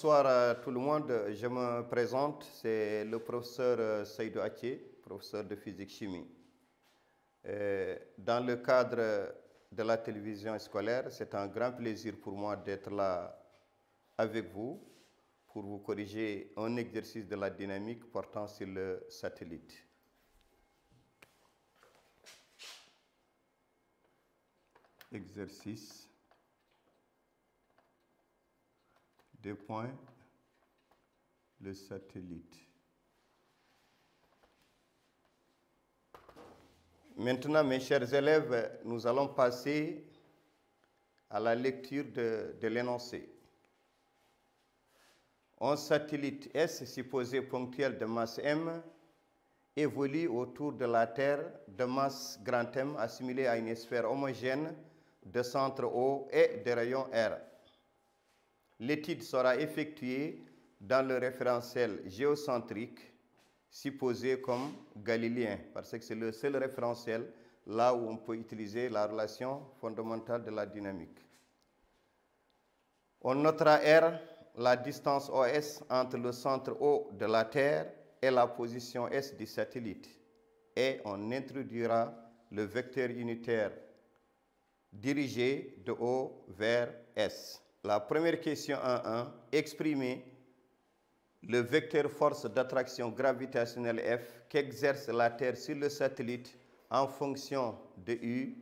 Bonsoir à tout le monde. Je me présente, c'est le professeur Seydou Athie, professeur de physique-chimie. Dans le cadre de la télévision scolaire, c'est un grand plaisir pour moi d'être là avec vous pour vous corriger un exercice de la dynamique portant sur le satellite. Exercice. Deux points, le satellite. Maintenant, mes chers élèves, nous allons passer à la lecture de l'énoncé. Un satellite S supposé ponctuel de masse M évolue autour de la Terre de masse grand M assimilée à une sphère homogène de centre O et de rayon R. L'étude sera effectuée dans le référentiel géocentrique supposé comme galiléen, parce que c'est le seul référentiel là où on peut utiliser la relation fondamentale de la dynamique. On notera R, la distance OS entre le centre O de la Terre et la position S du satellite. Et on introduira le vecteur unitaire dirigé de O vers S. La première question 1.1, exprimer le vecteur force d'attraction gravitationnelle F qu'exerce la Terre sur le satellite en fonction de U,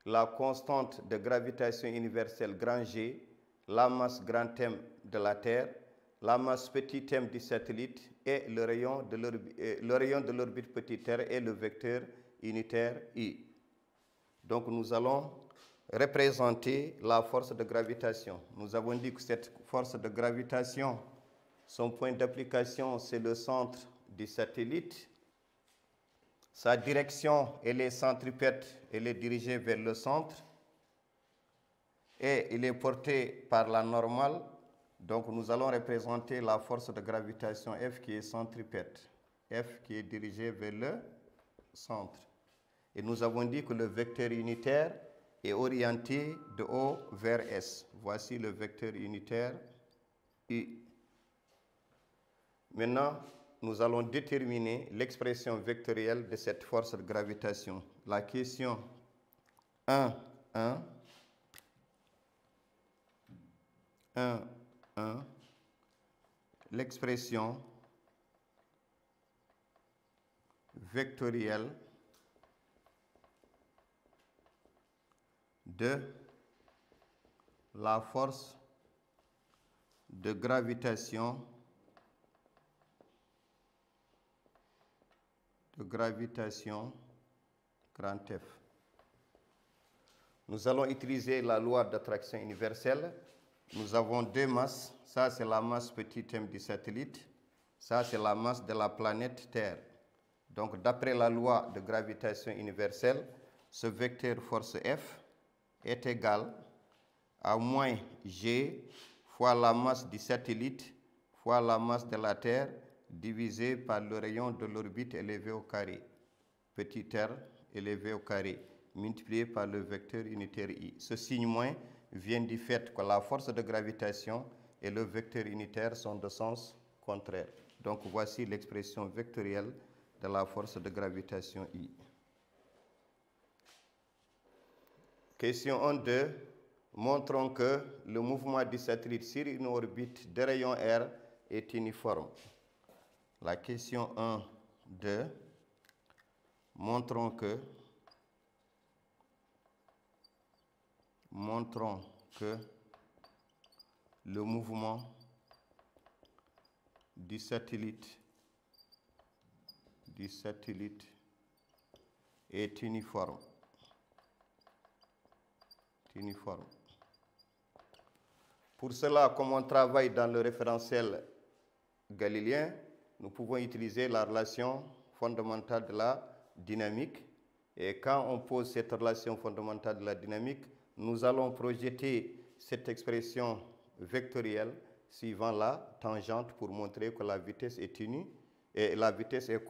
la constante de gravitation universelle grand G, la masse grand M de la Terre, la masse petit m du satellite et le rayon de l'orbite petit r et le vecteur unitaire U. Donc nous allons représenter la force de gravitation. Nous avons dit que cette force de gravitation, son point d'application, c'est le centre du satellite. Sa direction, elle est centripète, elle est dirigée vers le centre. Et il est porté par la normale. Donc nous allons représenter la force de gravitation F qui est centripète. F qui est dirigée vers le centre. Et nous avons dit que le vecteur unitaire est orienté de O vers S. Voici le vecteur unitaire U. Maintenant, nous allons déterminer l'expression vectorielle de cette force de gravitation. La question 1.1. L'expression vectorielle de la force de gravitation grand F. Nous allons utiliser la loi d'attraction universelle. Nous avons deux masses. Ça, c'est la masse petit m du satellite. Ça, c'est la masse de la planète Terre. Donc, d'après la loi de gravitation universelle, ce vecteur force F est égal à moins G fois la masse du satellite fois la masse de la Terre divisé par le rayon de l'orbite élevé au carré. Petit r élevé au carré, multiplié par le vecteur unitaire I. Ce signe moins vient du fait que la force de gravitation et le vecteur unitaire sont de sens contraire. Donc voici l'expression vectorielle de la force de gravitation I. Question 1.2. Montrons que le mouvement du satellite sur une orbite de rayon R est uniforme. La question 1.2. Montrons que le mouvement du satellite est uniforme. Pour cela, comme on travaille dans le référentiel galiléen, nous pouvons utiliser la relation fondamentale de la dynamique. Et quand on pose cette relation fondamentale de la dynamique, nous allons projeter cette expression vectorielle suivant la tangente pour montrer que la vitesse est unie et la vitesse est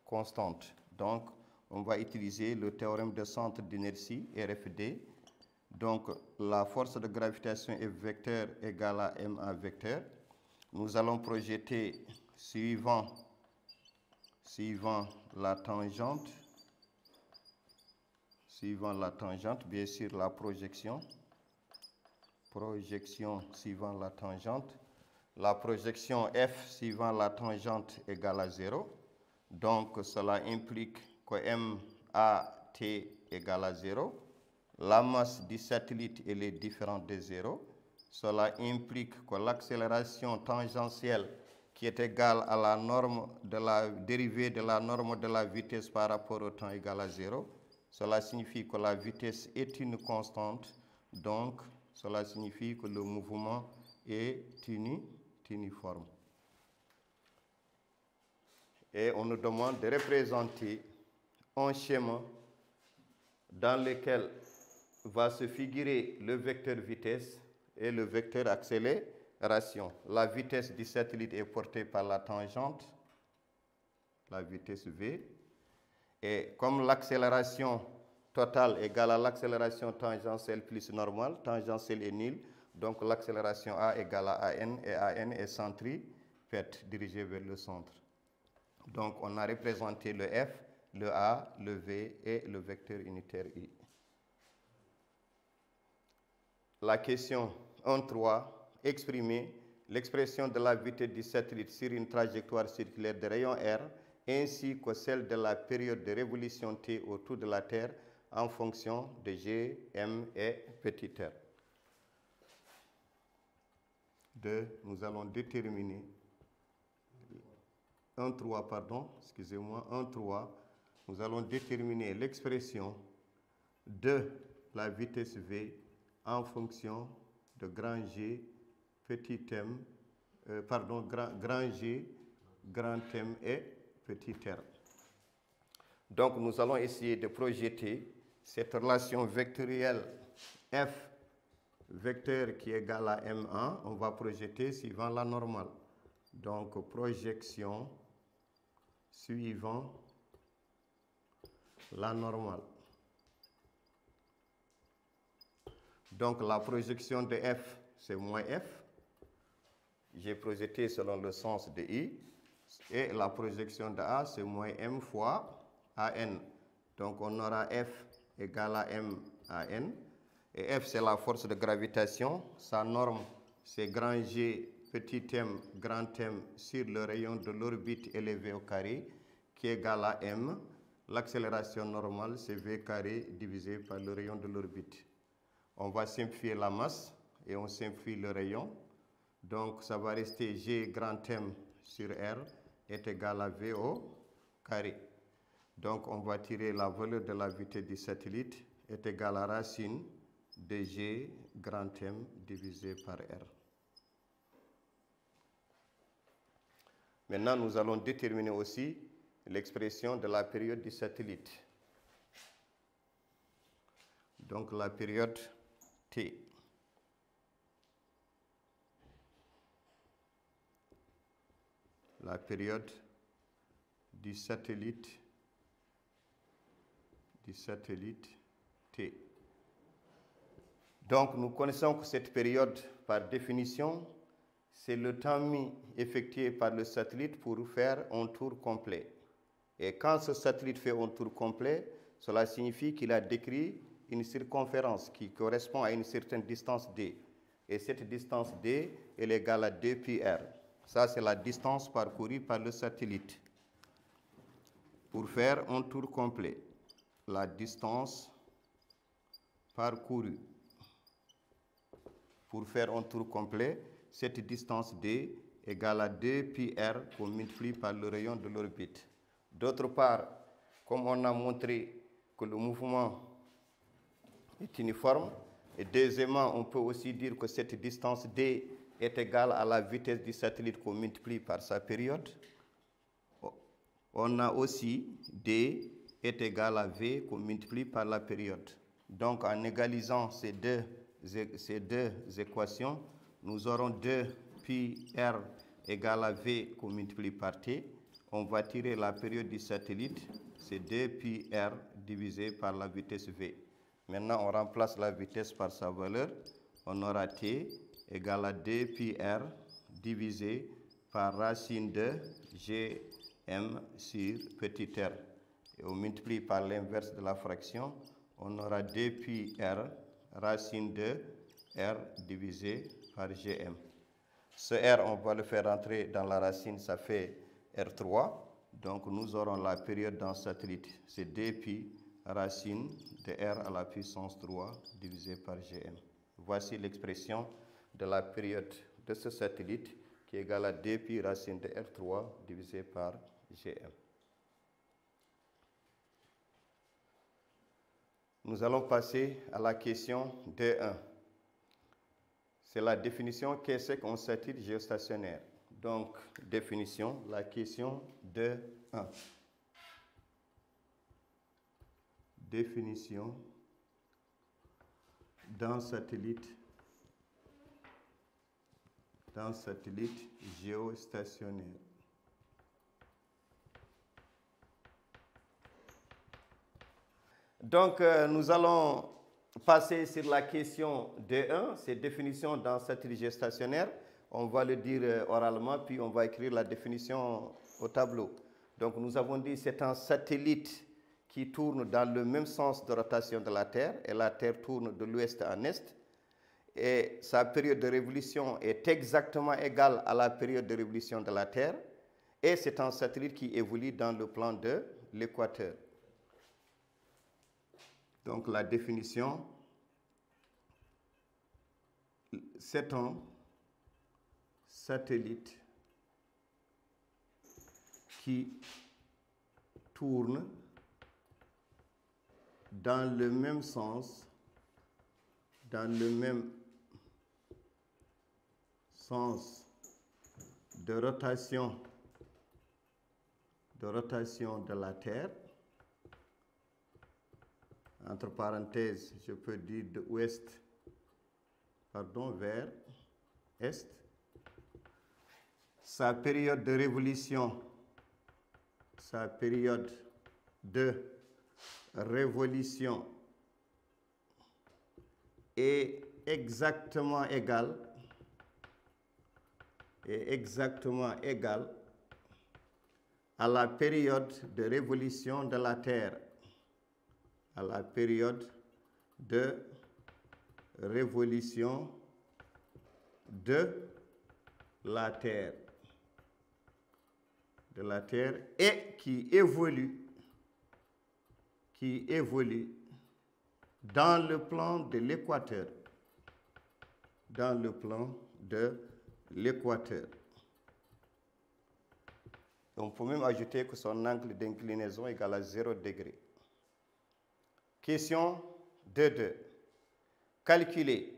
constante. Donc, on va utiliser le théorème de centre d'inertie, RFD, Donc, la force de gravitation est vecteur égale à ma vecteur. Nous allons projeter suivant la tangente, bien sûr la projection suivant la tangente. La projection F suivant la tangente égale à 0. Donc, cela implique que MAT égale à 0. La masse du satellite elle est différente de 0. Cela implique que l'accélération tangentielle qui est égale à la norme de la dérivée de la norme de la vitesse par rapport au temps égale à 0. Cela signifie que la vitesse est une constante. Donc, cela signifie que le mouvement est uniforme. Et on nous demande de représenter un schéma dans lequel va se figurer le vecteur vitesse et le vecteur accélération. La vitesse du satellite est portée par la tangente, la vitesse V. Et comme l'accélération totale égale à l'accélération tangentielle plus normale, tangentielle est nulle, donc l'accélération A égale à AN, et AN est centripète, dirigée vers le centre. Donc on a représenté le F, le A, le V et le vecteur unitaire I. La question 1.3, exprimer l'expression de la vitesse du satellite sur une trajectoire circulaire de rayon R ainsi que celle de la période de révolution T autour de la Terre en fonction de G, M et petit r. 2. Nous allons déterminer 1.3, nous allons déterminer l'expression de la vitesse V en fonction de grand G, petit m, grand G, grand M et petit r. Donc nous allons essayer de projeter cette relation vectorielle F, vecteur qui est égal à M1, on va projeter suivant la normale. Donc projection suivant la normale. Donc la projection de F, c'est moins F. J'ai projeté selon le sens de I. Et la projection de A, c'est moins M fois AN. Donc on aura F égale à M à N. Et F, c'est la force de gravitation. Sa norme, c'est grand G, petit m, grand M sur le rayon de l'orbite élevé au carré, qui est égal à M. L'accélération normale, c'est V carré divisé par le rayon de l'orbite. On va simplifier la masse et on simplifie le rayon. Donc, ça va rester G grand M sur R est égal à V au carré. Donc, on va tirer la valeur de la vitesse du satellite est égale à racine de G grand M divisé par R. Maintenant, nous allons déterminer aussi l'expression de la période du satellite. Donc, la période T. La période du satellite T. Donc, nous connaissons que cette période, par définition, c'est le temps mis effectué par le satellite pour faire un tour complet. Et quand ce satellite fait un tour complet, cela signifie qu'il a décrit une circonférence qui correspond à une certaine distance d. Et cette distance d est égale à 2 pi r. Ça, c'est la distance parcourue par le satellite pour faire un tour complet. La distance parcourue pour faire un tour complet, cette distance d égale à 2 pi r qu'on multiplie par le rayon de l'orbite. D'autre part, comme on a montré que le mouvement est uniforme, et deuxièmement, on peut aussi dire que cette distance d est égale à la vitesse du satellite qu'on multiplie par sa période. On a aussi d est égal à v qu'on multiplie par la période. Donc en égalisant ces deux équations, nous aurons 2 pi r égale à v qu'on multiplie par t. On va tirer la période du satellite, c'est 2 pi r divisé par la vitesse v. Maintenant, on remplace la vitesse par sa valeur. On aura t égale à 2 pi r divisé par racine de gm sur petit r. Et on multiplie par l'inverse de la fraction. On aura 2 pi r racine de r divisé par gm. Ce r, on va le faire rentrer dans la racine, ça fait r3. Donc nous aurons la période dans satellite, c'est 2 pi racine de r à la puissance 3 divisé par gm. Voici l'expression de la période de ce satellite qui est égale à 2 pi racine de r3 divisé par gm. Nous allons passer à la question D1. C'est la définition qu'est-ce qu'un satellite géostationnaire. Donc, définition, la question D1. Définition d'un satellite géostationnaire. Donc, nous allons passer sur la question D1, c'est définition d'un satellite géostationnaire. On va le dire oralement, puis on va écrire la définition au tableau. Donc, nous avons dit que c'est un satellite qui tourne dans le même sens de rotation de la Terre, et la Terre tourne de l'ouest en est, et sa période de révolution est exactement égale à la période de révolution de la Terre, et c'est un satellite qui évolue dans le plan de l'équateur. Donc la définition, c'est un satellite qui tourne dans le même sens, de rotation de la Terre. Entre parenthèses, je peux dire de ouest, vers est. Sa période de révolution est exactement égale à la période de révolution de la Terre. À la période de révolution de la Terre. Et qui évolue dans le plan de l'équateur. On peut même ajouter que son angle d'inclinaison est égal à 0 degré. Question 2.2. Calculer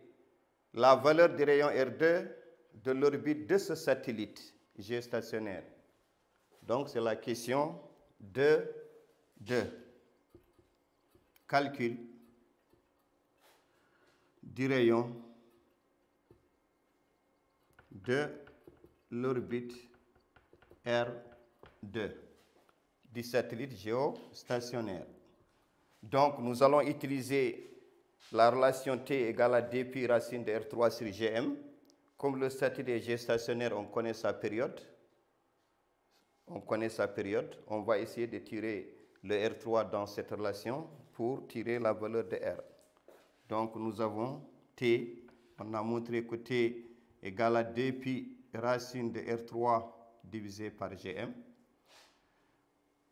la valeur du rayon R2 de l'orbite de ce satellite géostationnaire. Donc, c'est la question 2.2. Calcul du rayon de l'orbite R2 du satellite géostationnaire. Donc, nous allons utiliser la relation T égale à 2 pi racine de R3 sur Gm. Comme le satellite est géostationnaire, on connaît sa période. On va essayer de tirer le R3 dans cette relation pour tirer la valeur de R. Donc, nous avons T. On a montré que T égale à 2 pi racine de R3 divisé par Gm.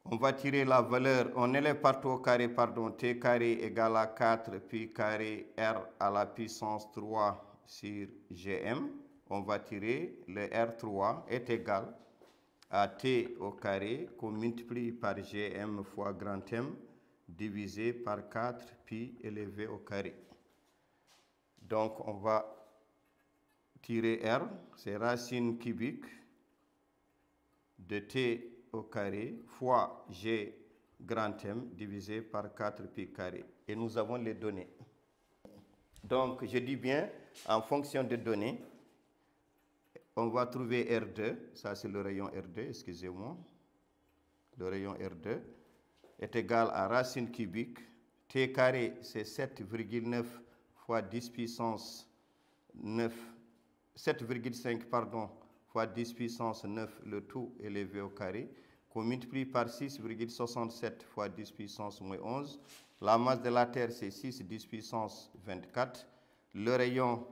On va tirer la valeur, on élève partout au carré, T carré égale à 4 pi carré R à la puissance 3 sur Gm. On va tirer le R3 est égal à T au carré qu'on multiplie par Gm fois grand M divisé par 4 pi élevé au carré. Donc on va tirer R, c'est racine cubique de T au carré fois G grand M divisé par 4 pi carré. Et nous avons les données. Donc, je dis bien, en fonction des données, on va trouver R2, ça c'est le rayon R2, excusez-moi. Le rayon R2 est égal à racine cubique T carré, c'est 7,9 fois 10 puissance 9, 7,5 pardon, fois 10 puissance 9, le tout élevé au carré, qu'on multiplie par 6,67 fois 10 puissance moins 11. La masse de la Terre, c'est 6, 10 puissance 24. Le rayon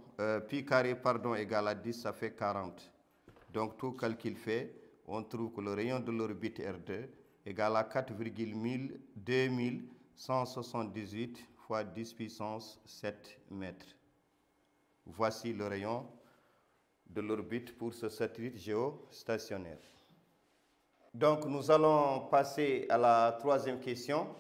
pi carré pardon, égal à 10, ça fait 40. Donc tout calcul fait, on trouve que le rayon de l'orbite R2 égale à 4,2178 fois 10 puissance 7 mètres. Voici le rayon de l'orbite pour ce satellite géostationnaire. Donc nous allons passer à la troisième question.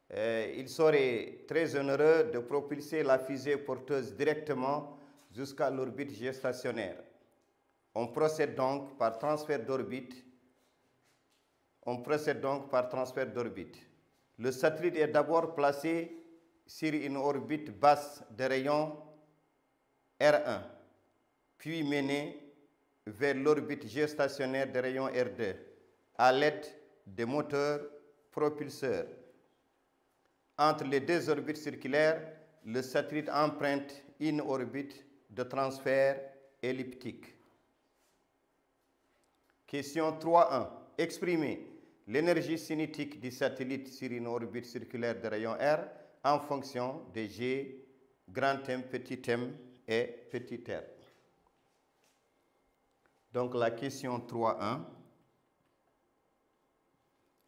Il serait très onéreux de propulser la fusée porteuse directement jusqu'à l'orbite géostationnaire. On procède donc par transfert d'orbite. Le satellite est d'abord placé sur une orbite basse de rayon R1, puis mené vers l'orbite géostationnaire de rayon R2 à l'aide des moteurs propulseurs. Entre les deux orbites circulaires, le satellite emprunte une orbite de transfert elliptique. Question 3.1. Exprimez l'énergie cinétique du satellite sur une orbite circulaire de rayon R en fonction de G, grand M, petit m et petit r. Donc la question 3.1,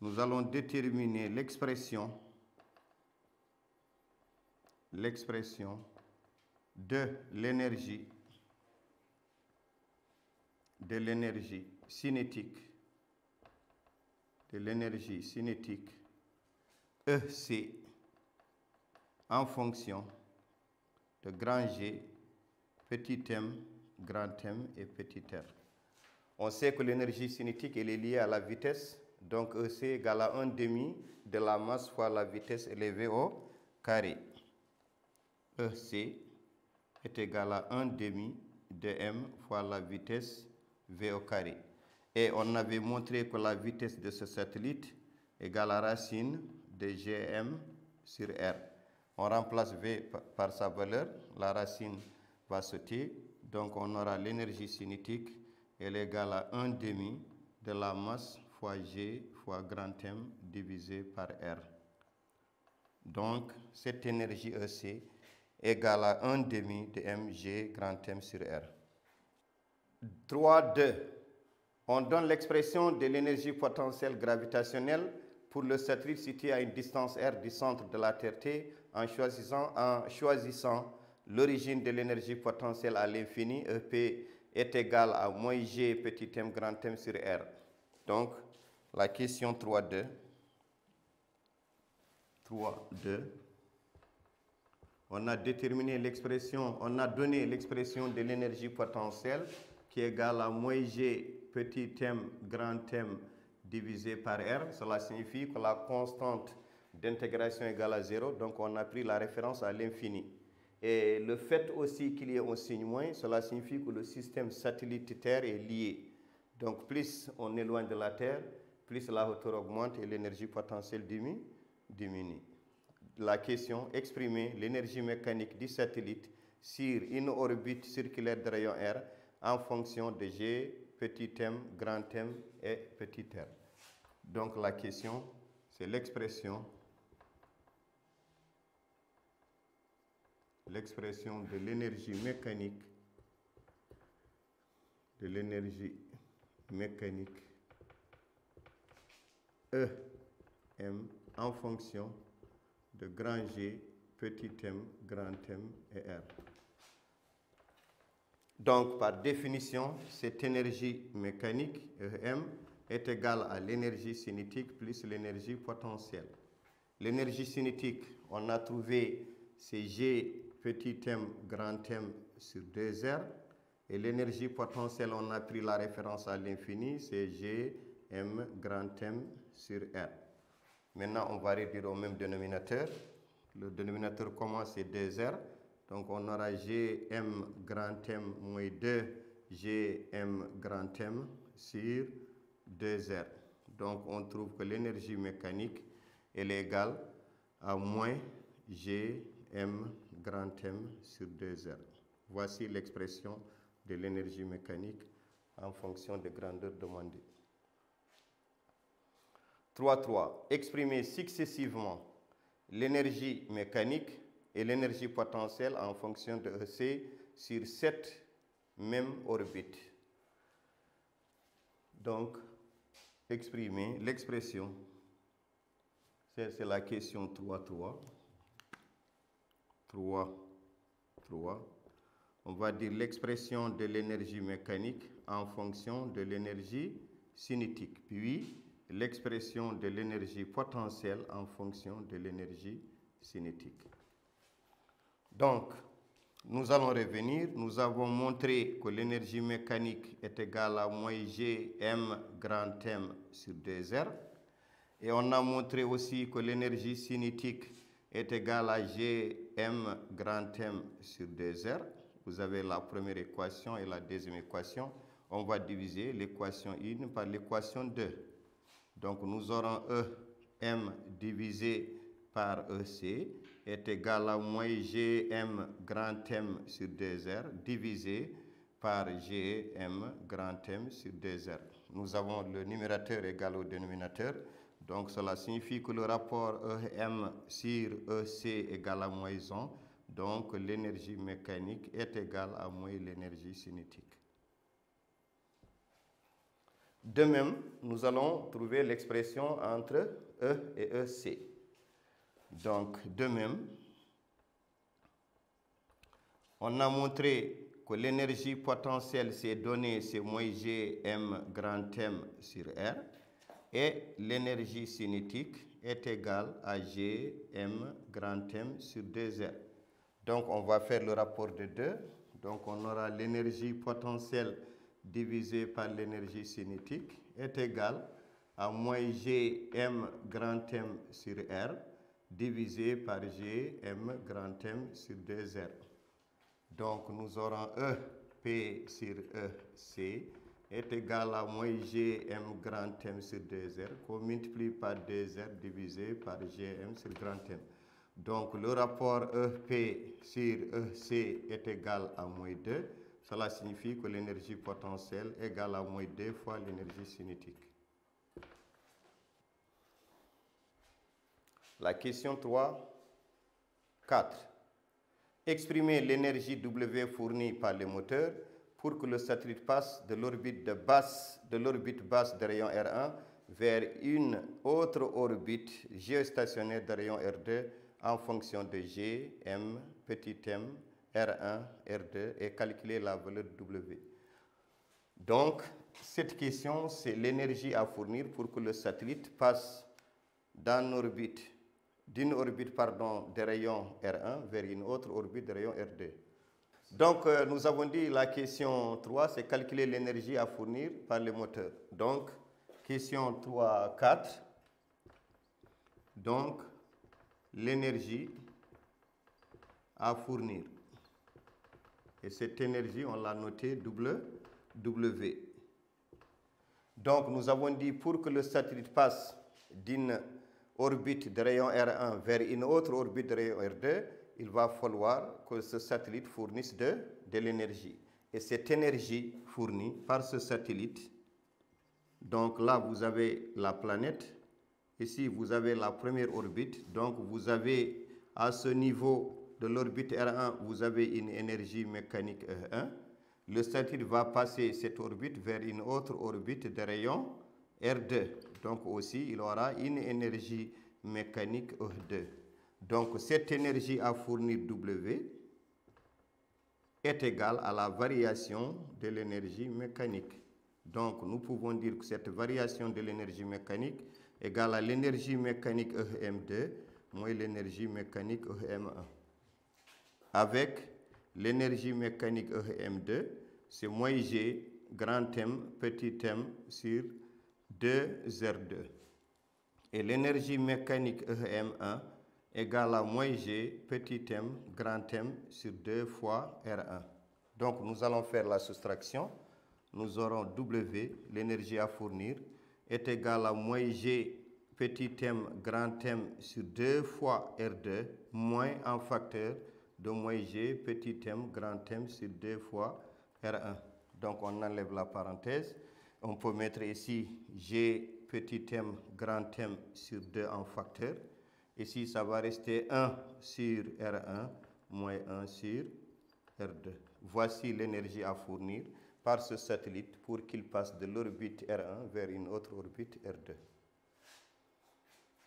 nous allons déterminer l'expression de l'énergie cinétique EC en fonction de grand G, petit m, grand M et petit r. On sait que l'énergie cinétique elle est liée à la vitesse, donc EC égale à 1/2 de la masse fois la vitesse élevée au carré. EC est égal à 1/2 de m fois la vitesse v au carré. Et on avait montré que la vitesse de ce satellite égale à racine de Gm sur R. On remplace V par sa valeur, la racine va sauter, donc on aura l'énergie cinétique, elle est égale à 1/2 de la masse fois G fois grand M divisé par R. Donc cette énergie EC est égale à 1/2 de mg grand M sur R. 3.2. On donne l'expression de l'énergie potentielle gravitationnelle pour le satellite situé à une distance r du centre de la Terre T en choisissant l'origine de l'énergie potentielle à l'infini. EP est égal à moins g petit m grand M sur R. Donc la question 3.2. On a déterminé l'expression, on a donné l'expression de l'énergie potentielle qui est égale à moins g petit m grand M divisé par R. Cela signifie que la constante d'intégration est égale à 0, donc on a pris la référence à l'infini. Et le fait aussi qu'il y ait un signe moins, cela signifie que le système satellite Terre est lié. Donc plus on éloigne de la Terre, plus la hauteur augmente et l'énergie potentielle diminue. La question, exprimer l'énergie mécanique du satellite sur une orbite circulaire de rayon R en fonction de G, petit m, grand M et petit r. Donc la question, c'est l'expression de l'énergie mécanique EM en fonction de grand G, petit m, grand M et R. Donc, par définition, cette énergie mécanique, EM, est égale à l'énergie cinétique plus l'énergie potentielle. L'énergie cinétique, on a trouvé, c'est G, petit m, grand M sur 2R. Et l'énergie potentielle, on a pris la référence à l'infini, c'est G, M, grand M sur R. Maintenant, on va réduire au même dénominateur. Le dénominateur commence c'est 2R. Donc on aura Gm grand M moins 2 Gm grand M sur 2R. Donc on trouve que l'énergie mécanique elle est égale à moins G M grand M sur 2R. Voici l'expression de l'énergie mécanique en fonction de grandeur demandée. 3.3. Exprimer successivement l'énergie mécanique et l'énergie potentielle en fonction de EC sur 7 mêmes orbites. Donc, exprimer l'expression, c'est la question 3.3. 3. On va dire l'expression de l'énergie mécanique en fonction de l'énergie cinétique, puis l'expression de l'énergie potentielle en fonction de l'énergie cinétique. Donc, nous allons revenir. Nous avons montré que l'énergie mécanique est égale à moins G M grand M sur 2R. Et on a montré aussi que l'énergie cinétique est égale à G M grand M sur 2R. Vous avez la première équation et la deuxième équation. On va diviser l'équation 1 par l'équation 2. Donc nous aurons E M divisé par EC est égal à moins G M grand M sur 2R divisé par G M grand M sur 2R. Nous avons le numérateur égal au dénominateur. Donc cela signifie que le rapport EM sur EC égale à moins 1. Donc l'énergie mécanique est égale à moins l'énergie cinétique. De même, nous allons trouver l'expression entre E et EC. Donc, de même, on a montré que l'énergie potentielle c'est donné, c'est moins G M grand M sur R, et l'énergie cinétique est égale à G M grand M sur 2R. Donc, on va faire le rapport de 2. Donc, on aura l'énergie potentielle divisé par l'énergie cinétique est égal à moins G M grand M sur R divisé par G M grand M sur 2R. Donc nous aurons E P sur E C est égal à moins G M grand M sur 2R qu'on multiplie par 2R divisé par G M sur grand M. Donc le rapport EP sur EC est égal à moins 2. Cela signifie que l'énergie potentielle est égale à moins 2 fois l'énergie cinétique. La question 3, 4. Exprimer l'énergie W fournie par le moteur pour que le satellite passe de l'orbite basse de rayon R1 vers une autre orbite géostationnaire de rayon R2 en fonction de G, M, petit m, R1, R2 et calculer la valeur W. Donc, cette question, c'est l'énergie à fournir pour que le satellite passe d'une orbite de rayon R1 vers une autre orbite de rayon R2. Donc, nous avons dit la question 3, c'est calculer l'énergie à fournir par le moteur. Donc, question 3, 4. Donc, l'énergie à fournir. Et cette énergie, on l'a notée W. Donc, nous avons dit pour que le satellite passe d'une orbite de rayon R1 vers une autre orbite de rayon R2, il va falloir que ce satellite fournisse de l'énergie. Et cette énergie fournie par ce satellite, donc là, vous avez la planète. Ici, vous avez la première orbite. Donc, vous avez à ce niveau de l'orbite R1, vous avez une énergie mécanique E1. Le satellite va passer cette orbite vers une autre orbite de rayon R2. Donc, aussi, il aura une énergie mécanique E2. Donc, cette énergie à fournir W est égale à la variation de l'énergie mécanique. Donc, nous pouvons dire que cette variation de l'énergie mécanique est égale à l'énergie mécanique EM2 moins l'énergie mécanique EM1. Avec l'énergie mécanique EM2, c'est moins G grand M petit m sur 2R2. Et l'énergie mécanique EM1 égale à moins G petit m grand M sur 2 fois R1. Donc, nous allons faire la soustraction. Nous aurons W, l'énergie à fournir, est égale à moins G petit m grand M sur 2 fois R2 moins un facteur de moins G petit m grand M sur 2 fois R1. Donc on enlève la parenthèse. On peut mettre ici G petit m grand M sur 2 en facteur. Ici ça va rester 1 sur R1 moins 1 sur R2. Voici l'énergie à fournir par ce satellite pour qu'il passe de l'orbite R1 vers une autre orbite R2.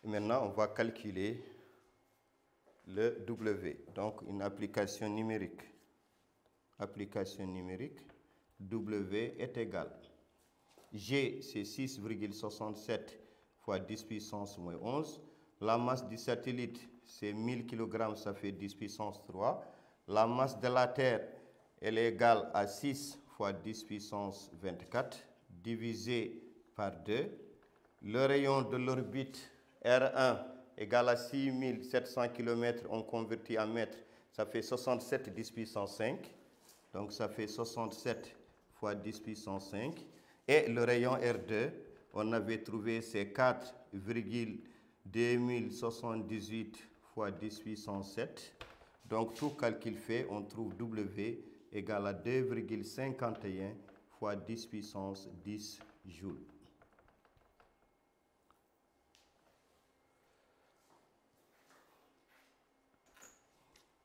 Et maintenant, on va calculer le W, donc une application numérique. Application numérique, W est égal. G, c'est 6,67 fois 10 puissance moins 11. La masse du satellite, c'est 1000 kg, ça fait 10 puissance 3. La masse de la Terre, elle est égale à 6 fois 10 puissance 24, divisé par 2. Le rayon de l'orbite R1 égale à 6700 km, on convertit en mètres, ça fait 67 10 puissance 5. Donc ça fait 67 fois 10 puissance 5. Et le rayon R2, on avait trouvé c'est 4,2078 fois 10 puissance 7. Donc tout calcul fait, on trouve W égale à 2,51 fois 10 puissance 10 joules.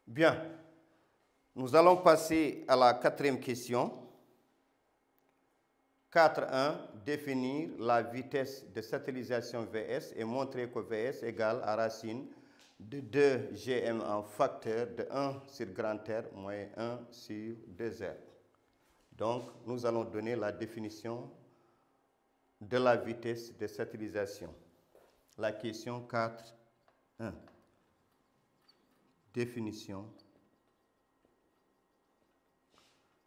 Bien, nous allons passer à la quatrième question. 4.1. Définir la vitesse de satellisation VS et montrer que VS égale à racine de 2 GM en facteur de 1 sur grand R moins 1 sur 2R. Donc, nous allons donner la définition de la vitesse de satellisation. La question 4.1. Définition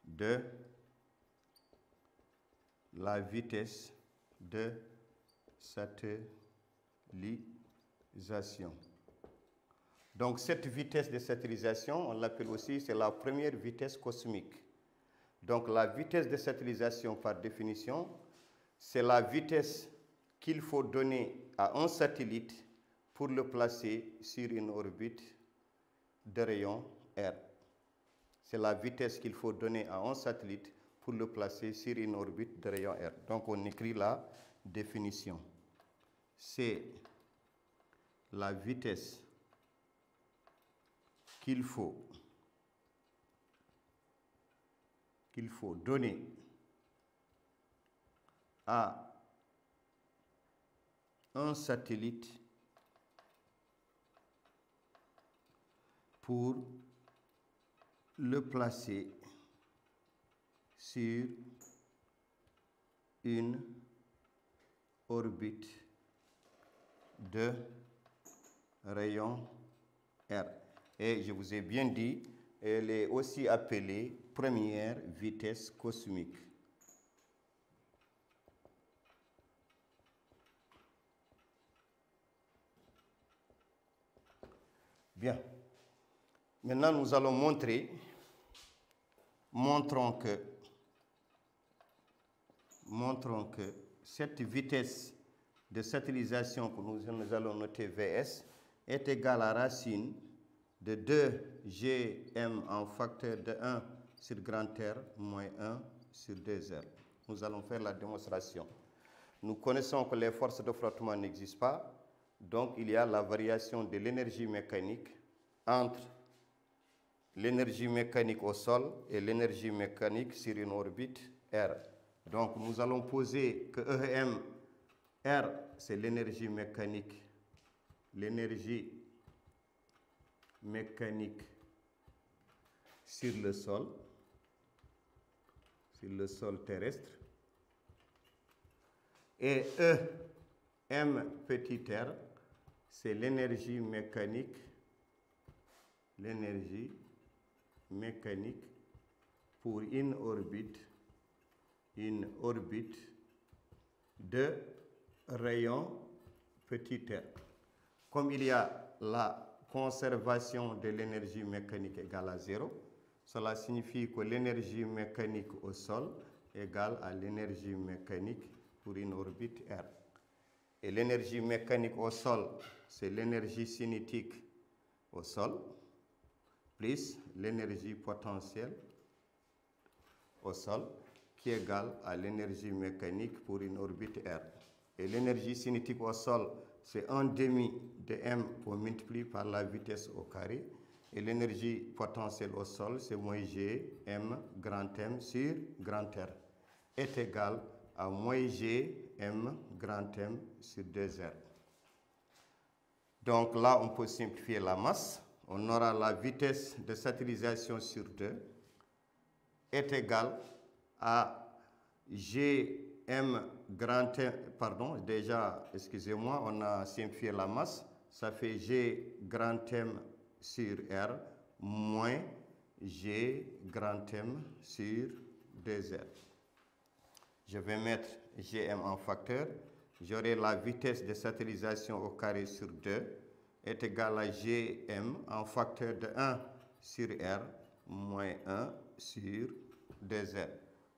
de la vitesse de satellisation. Donc cette vitesse de satellisation, on l'appelle aussi, c'est la première vitesse cosmique. Donc la vitesse de satellisation par définition, c'est la vitesse qu'il faut donner à un satellite pour le placer sur une orbite de rayon R. C'est la vitesse qu'il faut donner à un satellite pour le placer sur une orbite de rayon R. Donc on écrit la définition. C'est la vitesse qu'il faut donner à un satellite pour le placer sur une orbite de rayon R. Et je vous ai bien dit, elle est aussi appelée première vitesse cosmique. Bien. Maintenant, nous allons montrons que cette vitesse de satellisation que nous allons noter VS est égale à racine de 2 GM en facteur de 1 sur grand R moins 1 sur 2R. Nous allons faire la démonstration. Nous connaissons que les forces de frottement n'existent pas, donc il y a la variation de l'énergie mécanique entre l'énergie mécanique au sol et l'énergie mécanique sur une orbite R. Donc nous allons poser que EM R, c'est l'énergie mécanique sur le sol terrestre. Et E, M petit r, c'est l'énergie mécanique pour une orbite de rayon petit r. Comme il y a la conservation de l'énergie mécanique égale à 0, cela signifie que l'énergie mécanique au sol égale à l'énergie mécanique pour une orbite R. Et l'énergie mécanique au sol, c'est l'énergie cinétique au sol, plus l'énergie potentielle au sol, qui est égale à l'énergie mécanique pour une orbite R. Et l'énergie cinétique au sol, c'est 1 demi de m pour multiplier par la vitesse au carré. Et l'énergie potentielle au sol, c'est moins g m grand M sur grand R, est égal à moins g m grand M sur 2R. Donc là, on peut simplifier la masse. On aura la vitesse de satellisation sur 2 est égale à Gm grand M, pardon, déjà, excusez-moi, on a simplifié la masse, ça fait G grand M sur R moins G grand M sur 2R. Je vais mettre Gm en facteur, j'aurai la vitesse de satellisation au carré sur 2 est égale à Gm en facteur de 1 sur R moins 1 sur 2R.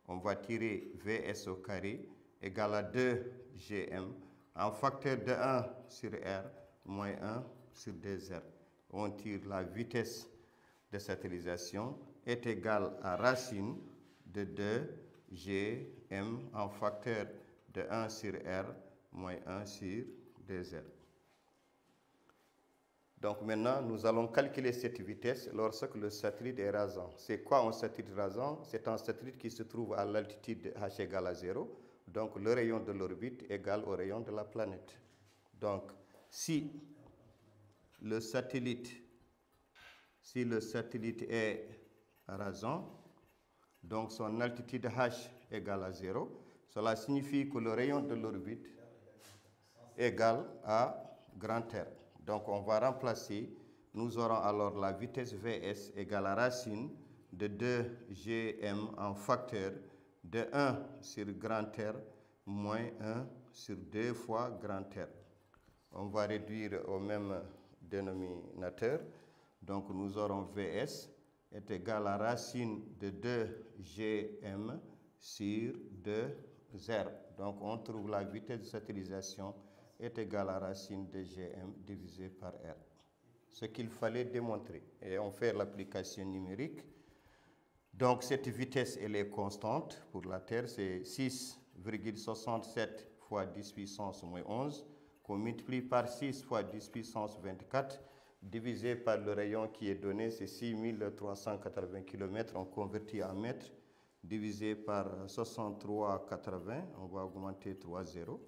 On va tirer Vs au carré égale à 2 Gm en facteur de 1 sur R moins 1 sur 2R. On tire la vitesse de satellisation est égale à racine de 2 Gm en facteur de 1 sur R moins 1 sur 2R. Donc maintenant, nous allons calculer cette vitesse lorsque le satellite est rasant. C'est quoi un satellite rasant? C'est un satellite qui se trouve à l'altitude h égale à 0. Donc le rayon de l'orbite égale au rayon de la planète. Donc si le satellite est rasant, donc son altitude h égale à 0, cela signifie que le rayon de l'orbite égale à grand R. Donc on va remplacer, nous aurons alors la vitesse Vs égale à racine de 2 Gm en facteur de 1 sur grand R moins 1 sur 2 fois grand R. On va réduire au même dénominateur. Donc nous aurons Vs est égal à racine de 2 Gm sur 2 R. Donc on trouve la vitesse de satellisation est égal à racine de Gm divisé par R. Ce qu'il fallait démontrer. Et on fait l'application numérique. Donc cette vitesse, elle est constante pour la Terre, c'est 6,67 fois 10 puissance moins 11, qu'on multiplie par 6 fois 10 puissance 24, divisé par le rayon qui est donné, c'est 6380 km, on convertit en mètres, divisé par 63,80, on va augmenter 3 zéros.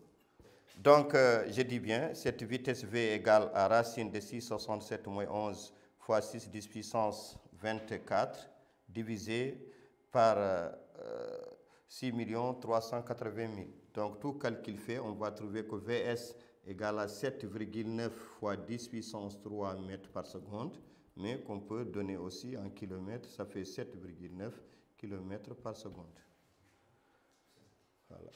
Donc, je dis bien, cette vitesse V égale à racine de 6,67 moins 11 fois 6 10 puissance 24 divisé par 6 380 000. Donc, tout calcul fait, on va trouver que Vs égale à 7,9 fois 10 puissance 3 mètres par seconde, mais qu'on peut donner aussi en kilomètres, ça fait 7,9 km par seconde. Voilà.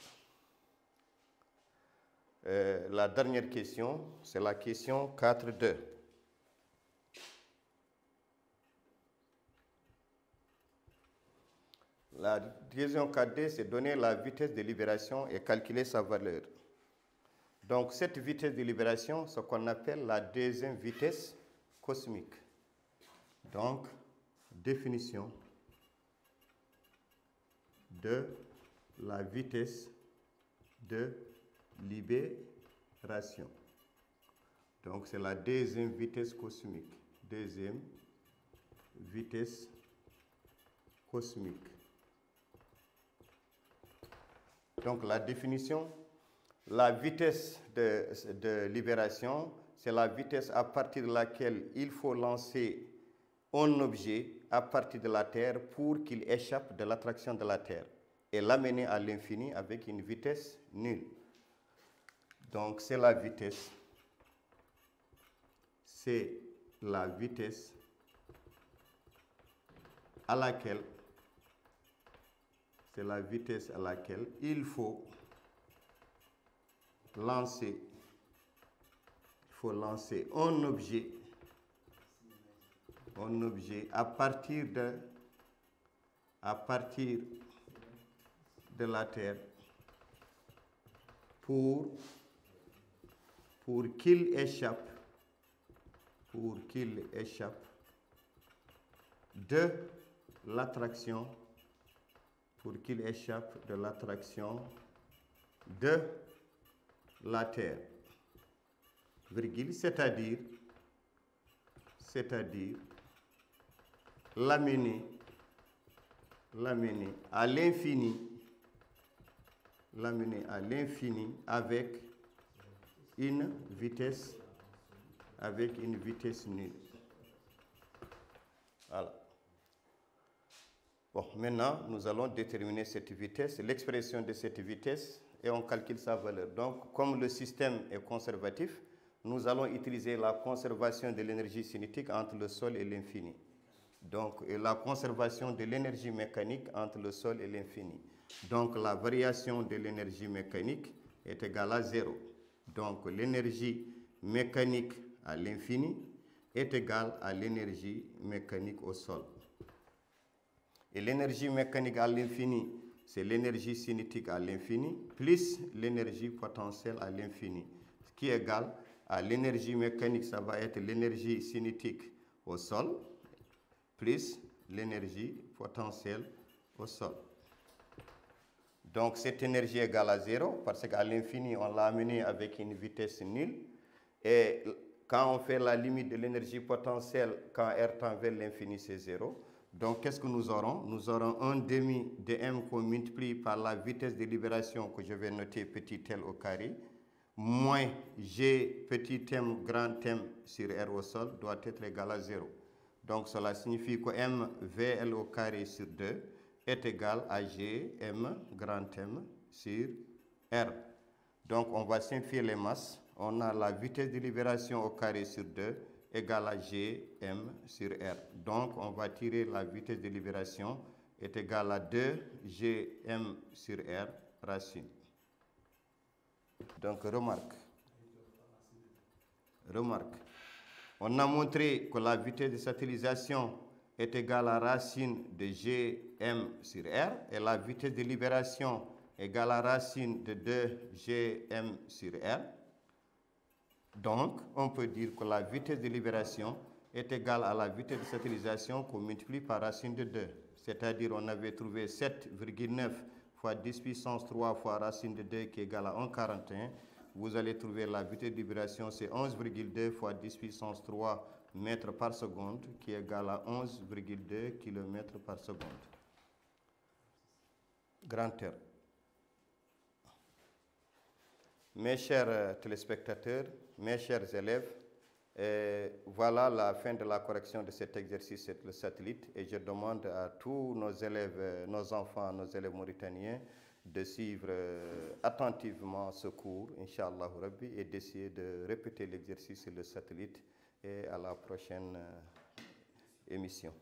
La dernière question, c'est la question 4.2. La question 4.2, c'est donner la vitesse de libération et calculer sa valeur. Donc, cette vitesse de libération, c'est ce qu'on appelle la deuxième vitesse cosmique. Donc, définition de la vitesse de libération. Donc, c'est la deuxième vitesse cosmique. Deuxième vitesse cosmique. Donc, la définition, la vitesse de libération, c'est la vitesse à partir de laquelle il faut lancer un objet à partir de la Terre pour qu'il échappe de l'attraction de la Terre et l'amener à l'infini avec une vitesse nulle. Donc, c'est la vitesse à laquelle il faut lancer un objet à partir de la Terre pour pour qu'il échappe de l'attraction de la Terre, virgule, c'est-à-dire l'amener à l'infini avec une vitesse nulle. Voilà. Bon, maintenant, nous allons déterminer cette vitesse, l'expression de cette vitesse, et on calcule sa valeur. Donc, comme le système est conservatif, nous allons utiliser la conservation de l'énergie cinétique entre le sol et l'infini. Donc, et la conservation de l'énergie mécanique entre le sol et l'infini. Donc, la variation de l'énergie mécanique est égale à 0. Donc, l'énergie mécanique à l'infini est égale à l'énergie mécanique au sol. Et l'énergie mécanique à l'infini, c'est l'énergie cinétique à l'infini, plus l'énergie potentielle à l'infini, ce qui est égal à l'énergie mécanique, ça va être l'énergie cinétique au sol, plus l'énergie potentielle au sol. Donc cette énergie est égale à 0, parce qu'à l'infini, on l'a amené avec une vitesse nulle. Et quand on fait la limite de l'énergie potentielle, quand R tend vers l'infini, c'est 0. Donc qu'est-ce que nous aurons? Nous aurons 1 demi de m qu'on multiplie par la vitesse de libération que je vais noter petit l au carré, moins g petit m grand m sur R au sol doit être égal à 0. Donc cela signifie que m VL au carré sur 2 est égal à g m grand M sur R. Donc on va simplifier les masses. On a la vitesse de libération au carré sur 2 égale à g m sur R. Donc on va tirer la vitesse de libération est égale à 2 g m sur R racine. Donc remarque. On a montré que la vitesse de satellisation est égale à racine de g m sur R et la vitesse de libération est égale à racine de 2 g m sur R. Donc, on peut dire que la vitesse de libération est égale à la vitesse de satellisation qu'on multiplie par racine de 2. C'est-à-dire, on avait trouvé 7,9 fois 10 puissance 3 fois racine de 2 qui est égale à 1,41. Vous allez trouver la vitesse de libération, c'est 11,2 fois 10 puissance 3 mètres par seconde qui est égal à 11,2 km par seconde. Grand R. Mes chers téléspectateurs, mes chers élèves, voilà la fin de la correction de cet exercice le satellite et je demande à tous nos élèves, nos enfants, nos élèves mauritaniens de suivre attentivement ce cours, Inch'Allah Rabbi, et d'essayer de répéter l'exercice sur le satellite et à la prochaine émission.